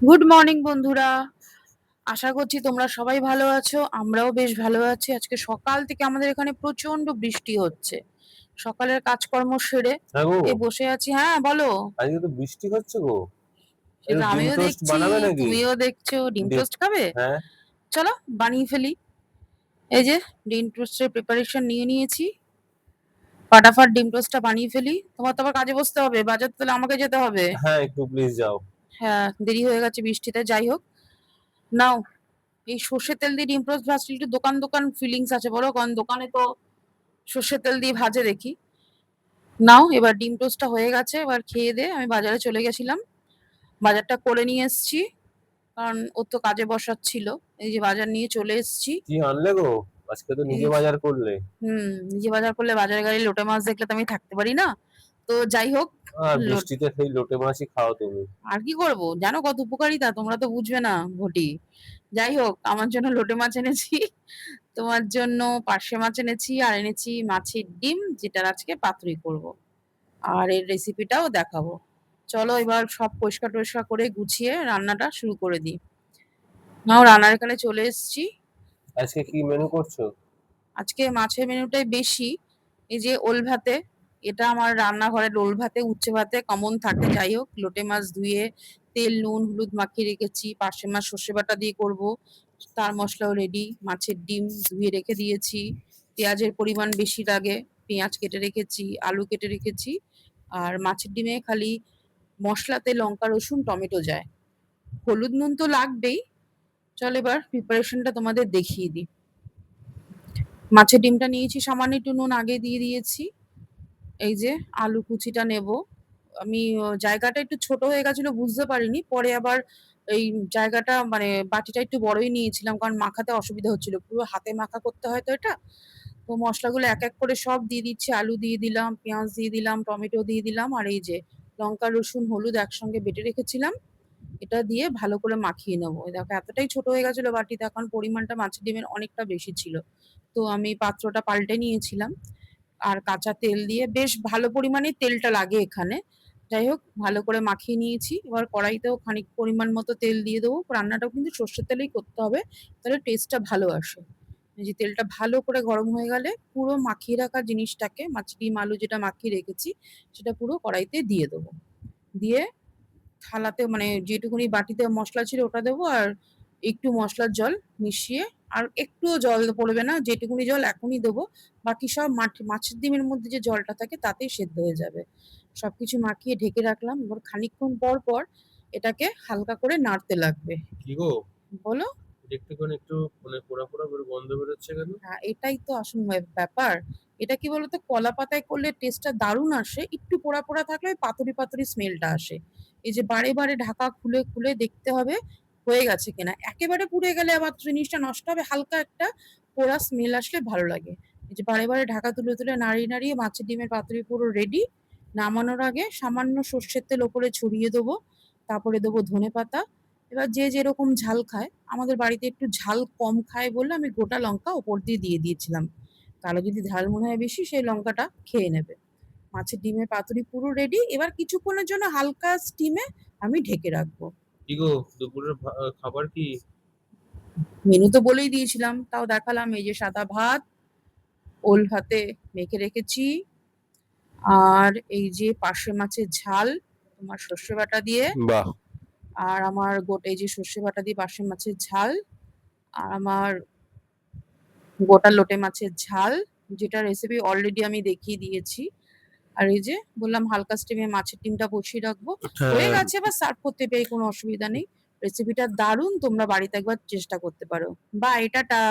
Good morning বন্ধুরা। আশা করছি তোমরা সবাই ভালো আছো, আমরাও বেশ ভালো আছি। আজকে সকাল থেকে আমাদের এখানে প্রচন্ড বৃষ্টি হচ্ছে। সকালের কাজকর্ম সেরে হ্যাঁ গো, এই বসে আছি। হ্যাঁ বলো। আজকে তো বৃষ্টি হচ্ছে গো। একটু সেটা ডিম আমিও টোস্ট দেখছি, বানাবে নাকি? তুমিও দেখছো। ডিম ডিম, টোস্ট খাবে? হ্যাঁ। চলো বানিয়ে ফেলি। এই যে ডিম টোস্টের প্রিপারেশন নিয়ে নিয়েছি। ফাটাফাট ডিম টোস্টটা বানিয়ে ফেলি। তোমার তো আবার কাজে বসতে হবে, বাজার তাহলে আমাকে যেতে হবে। হ্যাঁ, একটু প্লিজ যাও। হ্যাঁ, দেরি হয়ে গেছে বৃষ্টিতে। যাই হোক, নাও। এই সর্ষের তেল দিয়ে ডিম টোস্ট ভাজলে একটু দোকান দোকান ফিলিংস আছে বলো, কারণ দোকানে তো সর্ষের তেল দিয়ে ভাজে দেখি। নাও, এবার ডিম টোস্টটা হয়ে গেছে, এবার খেয়ে দে। আমি বাজারে চলে গেছিলাম, বাজারটা করে নিয়ে এসেছি, কারণ ওর তো কাজে বসার ছিল। এই যে বাজার নিয়ে চলে এসেছি। কি আনলে গো? আজকে তো এই নিজে বাজার করলে। নিজে বাজার করলে বাজারের গাড়ি লোটে মাছ দেখলে তো আমি থাকতে পারি না। তো যাই হোক, আর লোট বৃষ্টিতে সেই লোটে মাছই খাও তুমি। আর কি করব, জানো কত উপকারিতা, তোমরা তো বুঝবে না ঘটি। যাই হোক, আমার জন্য লোটে মাছ এনেছি, তোমার জন্য পার্শে মাছ এনেছি, আর এনেছি মাছের ডিম, যেটার আজকে পাতুরি করব। আর এর রেসিপিটাও দেখাবো। চলো এবার সব পরিষ্কার টরিষ্কার করে গুছিয়ে রান্নাটা শুরু করে দিই। নাও, রান্নার এখানে চলে এসেছি। আজকে কি মেনু করছো? আজকে মাছের মেনুটাই বেশি। এই যে ওল ভাতে, এটা আমার রান্নাঘরের ওল ভাতে, উচ্ছে ভাতে কমন থাকে। যাই হোক, লোটে মাছ ধুয়ে তেল নুন হলুদ মাখিয়ে রেখেছি। পার্শে মাছ সর্ষে বাটা দিয়ে করব, তার মশলাও রেডি। মাছের ডিম ধুয়ে রেখে দিয়েছি। পেঁয়াজের পরিমাণ বেশি লাগে, পেঁয়াজ কেটে রেখেছি, আলু কেটে রেখেছি। আর মাছের ডিমে খালি মশলাতে লঙ্কা রসুন টমেটো যায়, হলুদ নুন তো লাগবেই। চল এবার প্রিপারেশনটা তোমাদের দেখিয়ে দিই। মাছের ডিমটা নিয়েছি, সামান্য একটু নুন আগে দিয়ে দিয়েছি। এই যে আলু কুচিটা নেব আমি। জায়গাটা একটু ছোট হয়ে গেছিল, বুঝতে পারিনি, পরে আবার এই জায়গাটা মানে বাটিটা একটু বড়ই নিয়েছিলাম, কারণ মাখাতে অসুবিধা হচ্ছিল, পুরো হাতে মাখা করতে হয় তো এটা। তো মশলাগুলো এক এক করে সব দিয়ে দিচ্ছি। আলু দিয়ে দিলাম, পেঁয়াজ দিয়ে দিলাম, টমেটো দিয়ে দিলাম, আর এই যে লঙ্কা রসুন হলুদ একসঙ্গে বেটে রেখেছিলাম, এটা দিয়ে ভালো করে মাখিয়ে নেবো। এই দেখো এতটাই ছোট হয়ে গেছিল বাটিটা, এখন পরিমাণটা মাছের ডিমের অনেকটা বেশি ছিল, তো আমি পাত্রটা পাল্টে নিয়েছিলাম। আর কাঁচা তেল দিয়ে বেশ ভালো পরিমাণে তেলটা লাগে এখানে। যাই হোক, ভালো করে মাখিয়ে নিয়েছি। এবার কড়াইতেও খানিক পরিমাণ মতো তেল দিয়ে দেবো। রান্নাটাও কিন্তু সর্ষের তেলেই করতে হবে, তাহলে টেস্টটা ভালো আসে। এই যে তেলটা ভালো করে গরম হয়ে গেলে পুরো মাখিয়ে রাখা জিনিসটাকে, মাছ ডিম আলু যেটা মাখিয়ে রেখেছি, সেটা পুরো কড়াইতে দিয়ে দেবো। দিয়ে থালাতে মানে যেটুকুনি বাটিতে মশলা ছিল ওটা দেবো, আর একটু মশলার জল মিশিয়ে, আর একটুও জল পড়বে না, যেটুকুনি জল এখনই দেবো। বাকি সব মাছের ডিমের মধ্যে যে জলটা থাকে তাতেই সেদ্ধ হয়ে যাবে। সবকিছু মাখিয়ে ঢেকে রাখলাম। এবার খানিকক্ষণ পর পর এটাকে হালকা করে নাড়তে লাগবে। কি গো, বলো। একটুখানি একটু মানে পোড়া পোড়া করে গন্ধ বেরোচ্ছে কেন? হ্যাঁ, এটাই তো আসল ব্যাপার। এটা কি বলতো, কলা পাতায় করলে টেস্টটা দারুণ আসে, একটু পোড়া পোড়া থাকলে ওই পাতুরি পাতুরি স্মেলটা আসে। এই যে বারে বারে ঢাকা খুলে খুলে দেখতে হবে হয়ে গেছে কিনা। একেবারে পুড়ে গেলে আবার জিনিসটা নষ্ট হবে, হালকা একটা পোড়া স্মেল আসলে ভালো লাগে। এই যে বারে বারে ঢাকা তুলে তুলে নাড়িয়ে নাড়িয়ে মাছের ডিমের পাতুরি পুরো রেডি। নামানোর আগে সামান্য সর্ষের তেল ওপরে ছড়িয়ে দেবো, তারপরে দেবো ধনেপাতা। এবার যে যেরকম ঝাল খায়, আমাদের বাড়িতে একটু ঝাল কম খায় বলে আমি গোটা লঙ্কা ওপর দিয়ে দিয়ে দিয়েছিলাম। কারো যদি ঝাল মনে হয় বেশি, সেই লঙ্কাটা খেয়ে নেবে। মাছের ডিমের পাতুরি পুরো রেডি। এবার কিছুক্ষণের জন্য হালকা স্টিমে আমি ঢেকে রাখবো। কি গো, দুপুরের খাবার কি? মেনু তো বলেই দিয়েছিলাম, তাও দেখালাম। এই যে সাদা ভাত ওল ভাতে মেখে রেখেছি, আর এই যে পার্শে মাছের ঝাল তোমার সর্ষে বাটা দিয়ে, বাহ। আর আমার গোটা এই যে সর্ষে বাটা দিয়ে পার্শে মাছের ঝাল, আর আমার গোটা লোটে মাছের ঝাল, যেটা রেসিপি অলরেডি আমি দেখিয়ে দিয়েছি। আর এই যে বললাম হালকা স্টিমে মাছের ডিমটা বসিয়ে রাখবো। হয়ে হ্যাঁ। গেছে, এবার সার্ভ করতে পেরে কোনো অসুবিধা নেই। রেসিপিটা দারুণ, তোমরা বাড়িতে একবার চেষ্টা করতে পারো। Bye, tata.